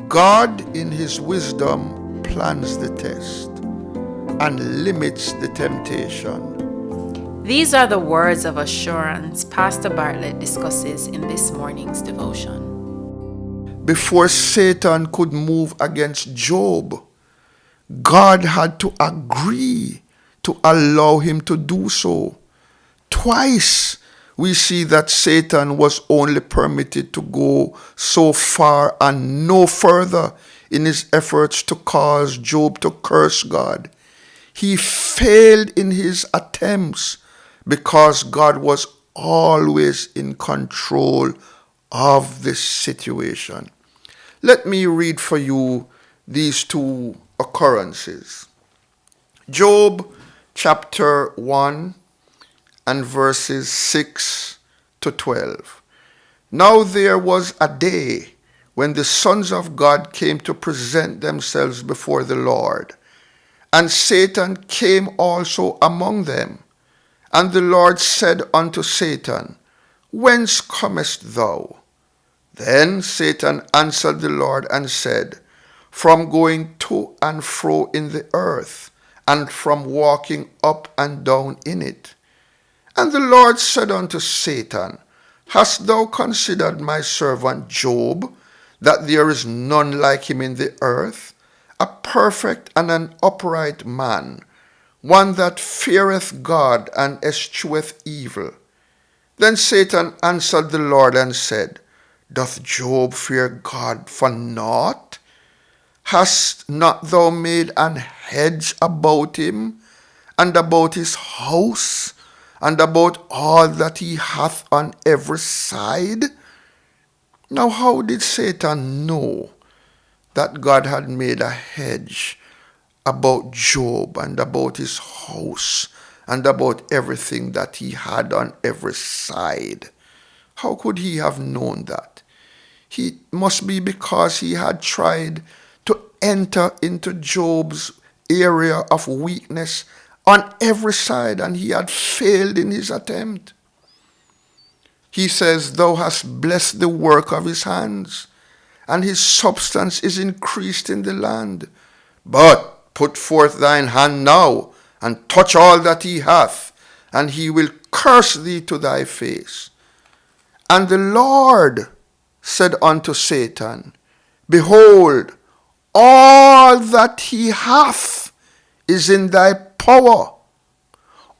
God, in his wisdom, plans the test and limits the temptation. These are the words of assurance Pastor Bartlett discusses in this morning's devotion. Before Satan could move against Job, God had to agree to allow him to do so. Twice we see that Satan was only permitted to go so far and no further in his efforts to cause Job to curse God. He failed in his attempts because God was always in control of this situation. Let me read for you these two occurrences. Job chapter 1 and verses 6 to 12. Now there was a day when the sons of God came to present themselves before the Lord, and Satan came also among them. And the Lord said unto Satan, Whence comest thou? Then Satan answered the Lord and said, From going to and fro in the earth, and from walking up and down in it. And the Lord said unto Satan, Hast thou considered my servant Job, that there is none like him in the earth, a perfect and an upright man, one that feareth God and escheweth evil? Then Satan answered the Lord and said, Doth Job fear God for naught? Hast not thou made an hedge about him, and about his house, and about all that he hath on every side? Now how did Satan know that God had made a hedge about Job and about his house and about everything that he had on every side? How could he have known that? He must be because he had tried to enter into Job's area of weakness on every side, and he had failed in his attempt. He says, Thou hast blessed the work of his hands, and his substance is increased in the land. But put forth thine hand now, and touch all that he hath, and he will curse thee to thy face. And the Lord said unto Satan, Behold, all that he hath is in thy power.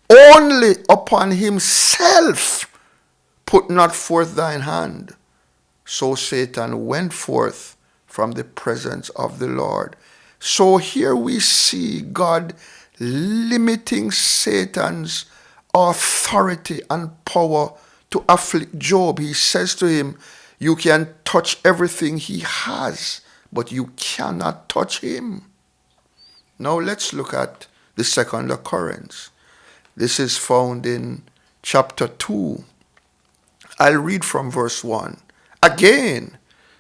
Only upon himself put not forth thine hand. So Satan went forth from the presence of the Lord. So here we see God limiting Satan's authority and power to afflict Job. He says to him, you can touch everything he has, but you cannot touch him. Now let's look at the second occurrence. This is found in chapter 2. I'll read from verse 1. Again,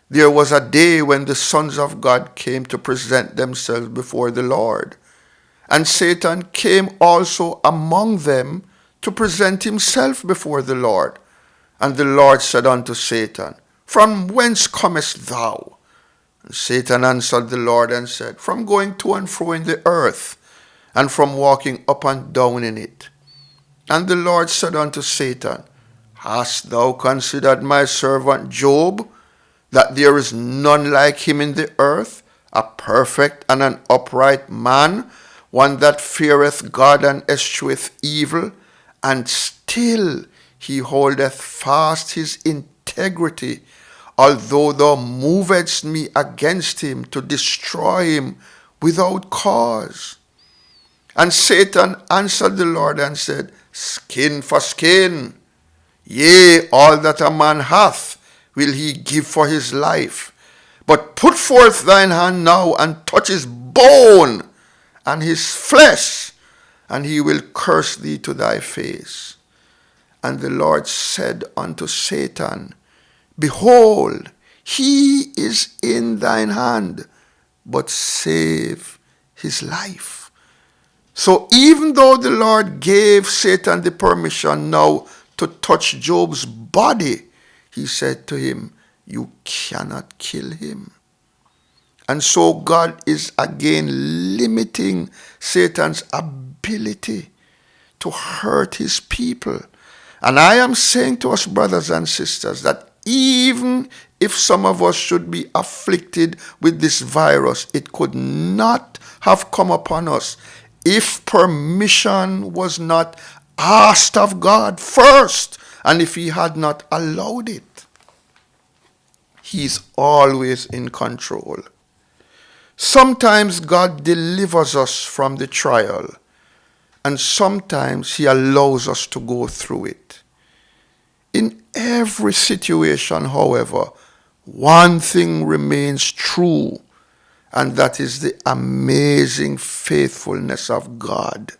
there was a day when the sons of God came to present themselves before the Lord. And Satan came also among them to present himself before the Lord. And the Lord said unto Satan, From whence comest thou? And Satan answered the Lord and said, From going to and fro in the earth, and from walking up and down in it. And the Lord said unto Satan, Hast thou considered my servant Job, that there is none like him in the earth, a perfect and an upright man, one that feareth God and escheweth evil, and still he holdeth fast his integrity, although thou movedst me against him to destroy him without cause? And Satan answered the Lord and said, Skin for skin. Yea, all that a man hath will he give for his life. But put forth thine hand now and touch his bone and his flesh, and he will curse thee to thy face. And the Lord said unto Satan, Behold, he is in thine hand, but save his life. So even though the Lord gave Satan the permission now to touch Job's body, he said to him, You cannot kill him. And so God is again limiting Satan's ability to hurt his people. And I am saying to us, brothers and sisters, that even if some of us should be afflicted with this virus, it could not have come upon us if permission was not asked of God first, and if he had not allowed it. He's always in control. Sometimes God delivers us from the trial, and sometimes he allows us to go through it. In every situation, however, one thing remains true, and that is the amazing faithfulness of God.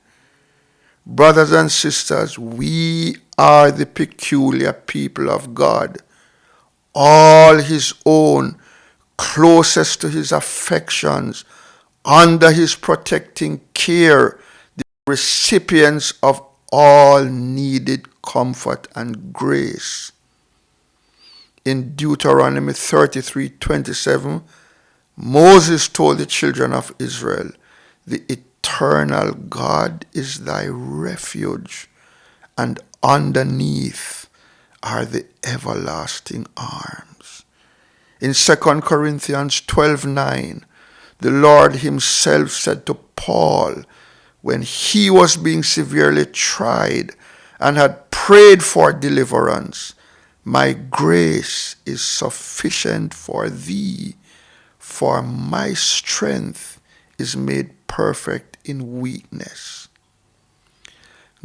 Brothers and sisters, we are the peculiar people of God, all his own, closest to his affections, under his protecting care, the recipients of all needed comfort and grace. In Deuteronomy 33:27, Moses told the children of Israel, "The eternal God is thy refuge, and underneath are the everlasting arms." In 2 Corinthians 12:9, the Lord himself said to Paul, when he was being severely tried and had prayed for deliverance, "My grace is sufficient for thee, for my strength is made perfect in weakness."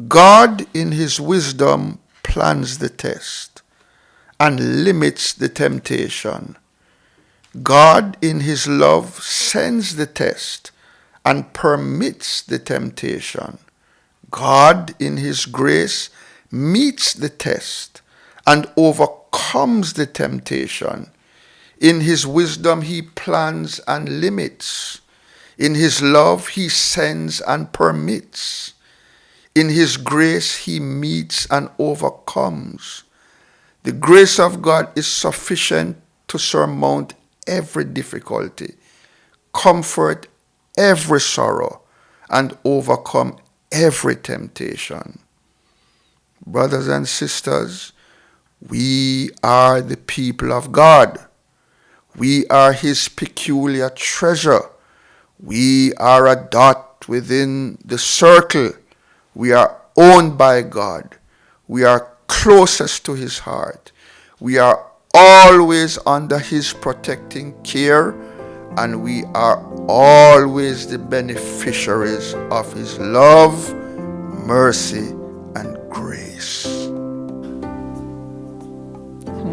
God in his wisdom plans the test and limits the temptation. God in his love sends the test and permits the temptation. God in his grace meets the test and overcomes the temptation. In his wisdom he plans and limits. In his love he sends and permits. In his grace he meets and overcomes. The grace of God is sufficient to surmount every difficulty, comfort every sorrow, and overcome every temptation. Brothers and sisters, we are the people of God. We are his peculiar treasure. We are a dot within the circle. We are owned by God. We are closest to his heart. We are always under his protecting care, and we are always the beneficiaries of his love, mercy, and grace.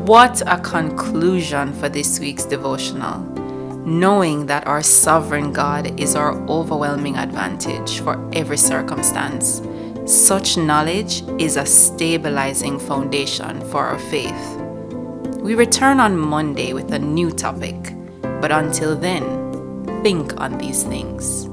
What a conclusion for this week's devotional. Knowing that our sovereign God is our overwhelming advantage for every circumstance. Such knowledge is a stabilizing foundation for our faith. We return on Monday with a new topic, but until then, think on these things.